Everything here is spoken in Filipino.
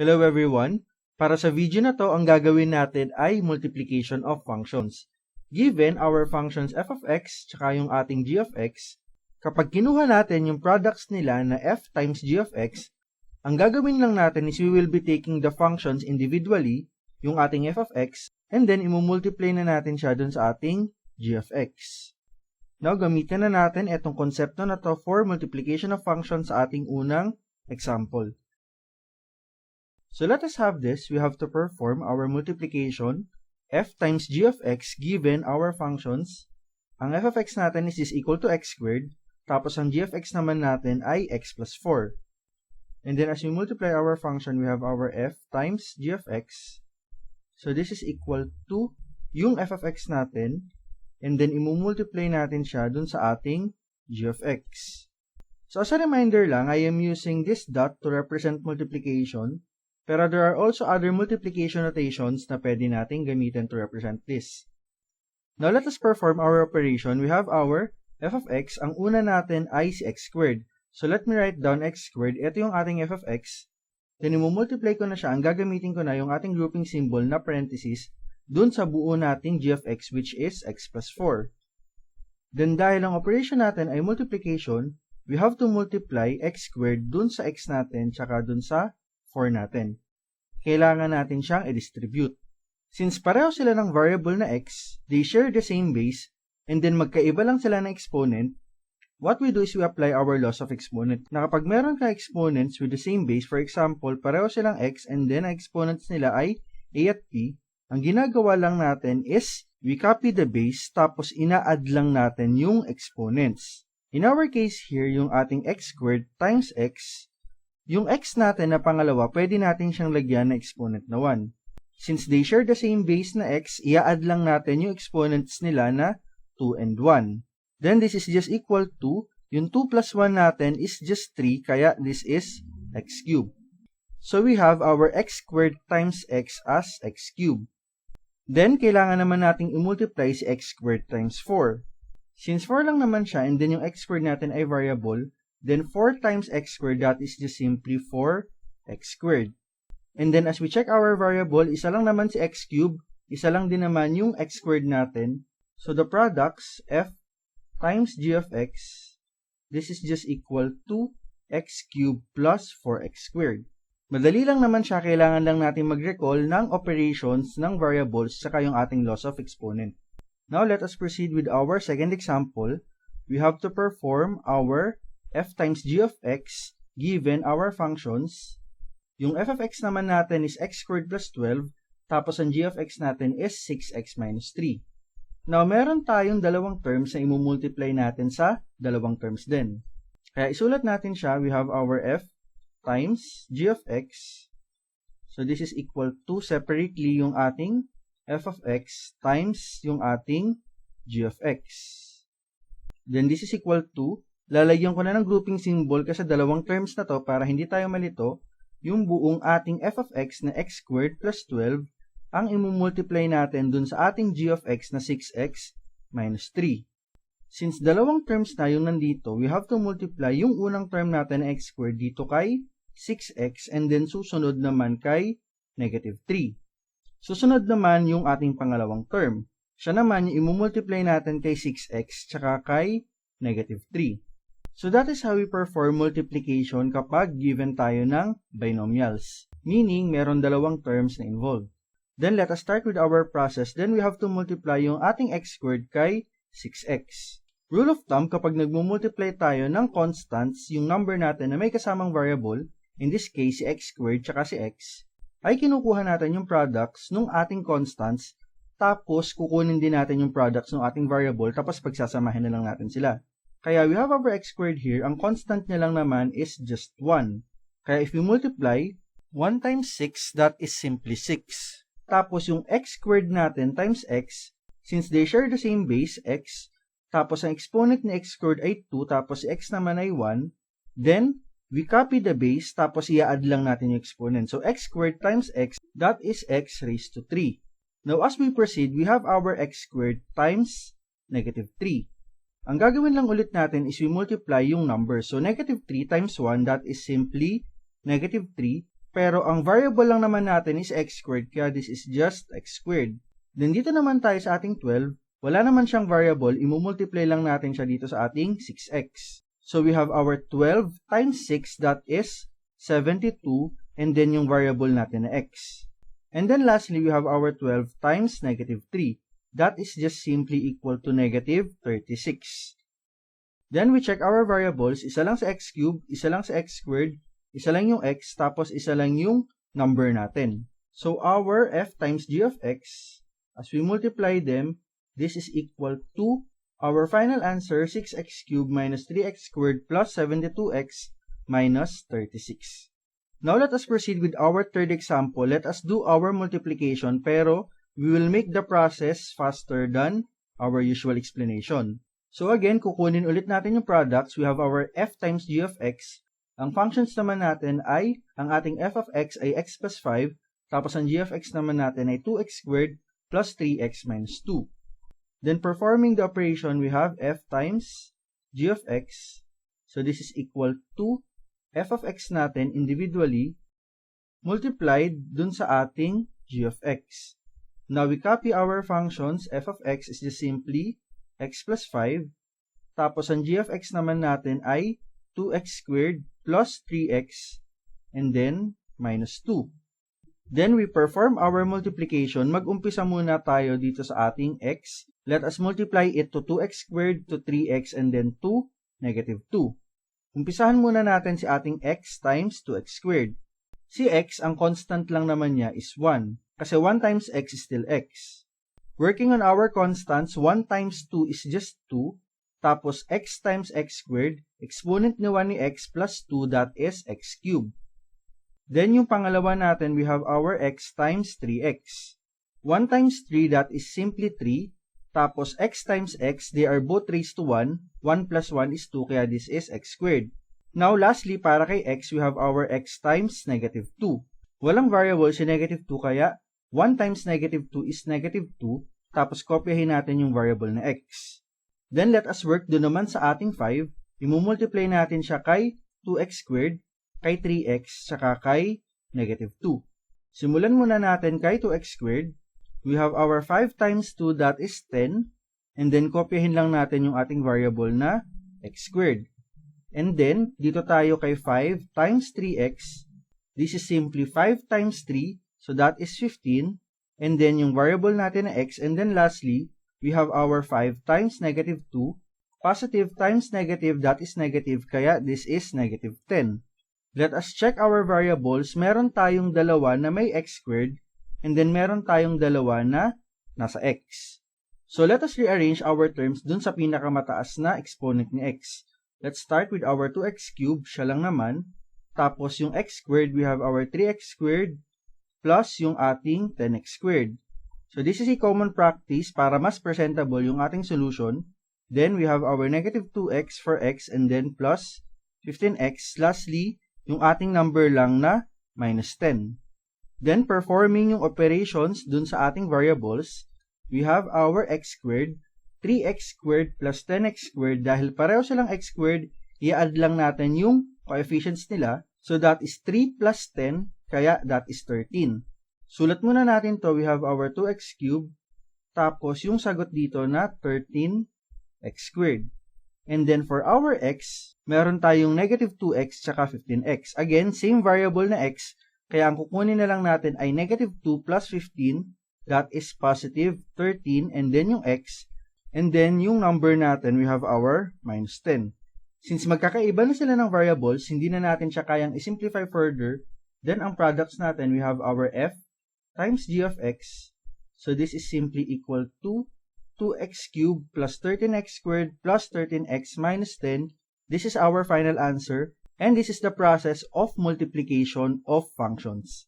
Hello everyone! Para sa video na to, ang gagawin natin ay multiplication of functions. Given our functions f of x tsaka yung ating g of x, kapag kinuha natin yung products nila na f times g of x, ang gagawin lang natin is we will be taking the functions individually, yung ating f of x, and then imumultiply na natin siya dun sa ating g of x. Now, gamitin na natin itong konsepto na to for multiplication of functions sa ating unang example. So let us have this. We have to perform our multiplication f times g of x given our functions. Ang f of x natin is equal to x squared, tapos ang g of x naman natin ay x plus 4. And then as we multiply our function, we have our f times g of x. So this is equal to yung f of x natin, and then imumultiply natin siya dun sa ating g of x. So as a reminder lang, I am using this dot to represent multiplication. Pero there are also other multiplication notations na pwede natin gamitin to represent this. Now, let us perform our operation. We have our f of x. Ang una natin ay si x squared. So, let me write down x squared. Ito yung ating f of x. Then, imumultiply ko na siya. Ang gagamitin ko na yung ating grouping symbol na parenthesis dun sa buo nating g of x, which is x plus 4. Then, dahil ang operation natin ay multiplication, we have to multiply x squared dun sa x natin tsaka dun sa 4 natin. Kailangan natin siyang i-distribute. Since pareho sila ng variable na x, they share the same base, and then magkaiba lang sila ng exponent, what we do is we apply our laws of exponent. Na kapag meron ka exponents with the same base, for example, pareho silang x, and then ang exponents nila ay a at p, ang ginagawa lang natin is we copy the base, tapos ina-add lang natin yung exponents. In our case here, yung ating x squared times x, yung x natin na pangalawa, pwede natin siyang lagyan na exponent na 1. Since they share the same base na x, i-add lang natin yung exponents nila na 2 and 1. Then this is just equal to, yung 2 plus 1 natin is just 3, kaya this is x cubed. So we have our x squared times x as x cubed. Then, kailangan naman nating i-multiply si x squared times 4. Since 4 lang naman siya, and then yung x squared natin ay variable, then 4 times x squared, that is just simply 4x squared. And then as we check our variable, isa lang naman si x cubed, isa lang din naman yung x squared natin. So the products, f times g of x, this is just equal to x cubed plus 4x squared. Madali lang naman siya, kailangan lang natin mag-recall ng operations ng variables saka yung ating laws of exponent. Now let us proceed with our second example. We have to perform our f times g of x given our functions. Yung f of x naman natin is x squared plus 12, tapos ang g of x natin is 6x minus 3. Now, meron tayong dalawang terms na imumultiply natin sa dalawang terms din. Kaya isulat natin siya, we have our f times g of x. So, this is equal to separately yung ating f of x times yung ating g of x. Then, this is equal to, lalagyan ko na ng grouping symbol kasi dalawang terms na to para hindi tayo malito, yung buong ating f of x na x squared plus 12 ang imumultiply natin dun sa ating g of x na 6x minus 3. Since dalawang terms na yung nandito, we have to multiply yung unang term natin na x squared dito kay 6x and then susunod naman kay negative 3. Susunod naman yung ating pangalawang term. Siya naman yung imumultiply natin kay 6x tsaka kay negative 3. So that is how we perform multiplication kapag given tayo ng binomials. Meaning, meron dalawang terms na involved. Then, let us start with our process. Then, we have to multiply yung ating x squared kay 6x. Rule of thumb, kapag nagmumultiply tayo ng constants, yung number natin na may kasamang variable, in this case, si x squared tsaka si x, ay kinukuha natin yung products ng ating constants, tapos kukunin din natin yung products ng ating variable, tapos pagsasamahin na lang natin sila. Kaya we have our x squared here, ang constant niya lang naman is just 1. Kaya if we multiply, 1 times 6, that is simply 6. Tapos yung x squared natin times x, since they share the same base, x, tapos ang exponent ni x squared ay 2, tapos si x naman ay 1, then we copy the base, tapos i-add lang natin yung exponent. So x squared times x, that is x raised to 3. Now as we proceed, we have our x squared times negative 3. Ang gagawin lang ulit natin is we multiply yung numbers. So, negative 3 times 1, that is simply negative 3. Pero ang variable lang naman natin is x squared, kaya this is just x squared. Then dito naman tayo sa ating 12, wala naman siyang variable, imumultiply lang natin siya dito sa ating 6x. So we have our 12 times 6, that is 72, and then yung variable natin na x. And then lastly, we have our 12 times negative 3. That is just simply equal to negative 36. Then we check our variables, isa lang sa x cubed, isa lang sa x squared, isa lang yung x, tapos isa lang yung number natin. So our f times g of x, as we multiply them, this is equal to our final answer, 6x cubed minus 3x squared plus 72x minus 36. Now let us proceed with our third example. Let us do our multiplication, pero we will make the process faster than our usual explanation. So again, kukunin ulit natin yung products. We have our f times g of x. Ang functions naman natin ay, ang ating f of x ay x plus 5, tapos ang g of x naman natin ay 2x squared plus 3x minus 2. Then performing the operation, we have f times g of x. So this is equal to f of x natin individually multiplied dun sa ating g of x. Now we copy our functions. F of x is just simply x plus 5. Tapos ang g of x naman natin ay 2x squared plus 3x and then minus 2. Then we perform our multiplication. Mag-umpisa muna tayo dito sa ating x. Let us multiply it to 2x squared to 3x and then to negative 2. Umpisahan muna natin si ating x times 2x squared. Si x, ang constant lang naman niya is 1. Kasi 1 times x is still x. Working on our constants, 1 times 2 is just 2. Tapos x times x squared, exponent ni 1 ni x plus 2, that is x cubed. Then yung pangalawa natin, we have our x times 3x. 1 times 3, that is simply 3. Tapos x times x, they are both raised to 1. 1 plus 1 is 2, kaya this is x squared. Now lastly, para kay x, we have our x times negative 2. Walang variable si negative 2, kaya 1 times negative 2 is negative 2. Tapos kopyahin natin yung variable na x. Then let us work doon naman sa ating 5. Imumultiply natin siya kay 2x squared, kay 3x, saka kay negative 2. Simulan muna natin kay 2x squared. We have our 5 times 2, that is 10. And then, kopyahin lang natin yung ating variable na x squared. And then, dito tayo kay 5 times 3x. This is simply 5 times 3. So, that is 15. And then, yung variable natin na x. And then, lastly, we have our 5 times negative 2. Positive times negative, that is negative. Kaya, this is negative 10. Let us check our variables. Meron tayong dalawa na may x squared. And then, meron tayong dalawa na nasa x. So, let us rearrange our terms dun sa pinakamataas na exponent ni x. Let's start with our 2x cubed, siya lang naman. Tapos, yung x squared, we have our 3x squared plus yung ating 10x squared. So, this is a common practice para mas presentable yung ating solution. Then, we have our negative 2x for x and then plus 15x. Lastly, yung ating number lang na minus 10. Then, performing yung operations dun sa ating variables, we have our x squared, 3x squared plus 10x squared. Dahil pareho silang x squared, i-add lang natin yung coefficients nila. So, that is 3 plus 10, kaya that is 13. Sulat muna natin to. We have our 2x cubed, tapos yung sagot dito na 13x squared. And then, for our x, meron tayong negative 2x tsaka 15x. Again, same variable na x, kaya ang kukunin na lang natin ay negative 2 plus 15, that is positive 13, and then yung x, and then yung number natin, we have our minus 10. Since magkakaiba na sila ng variables, hindi na natin siya kayang i-simplify further, then ang products natin, we have our f times g of x. So this is simply equal to 2x cubed plus 13x squared plus 13x minus 10. This is our final answer. And this is the process of multiplication of functions.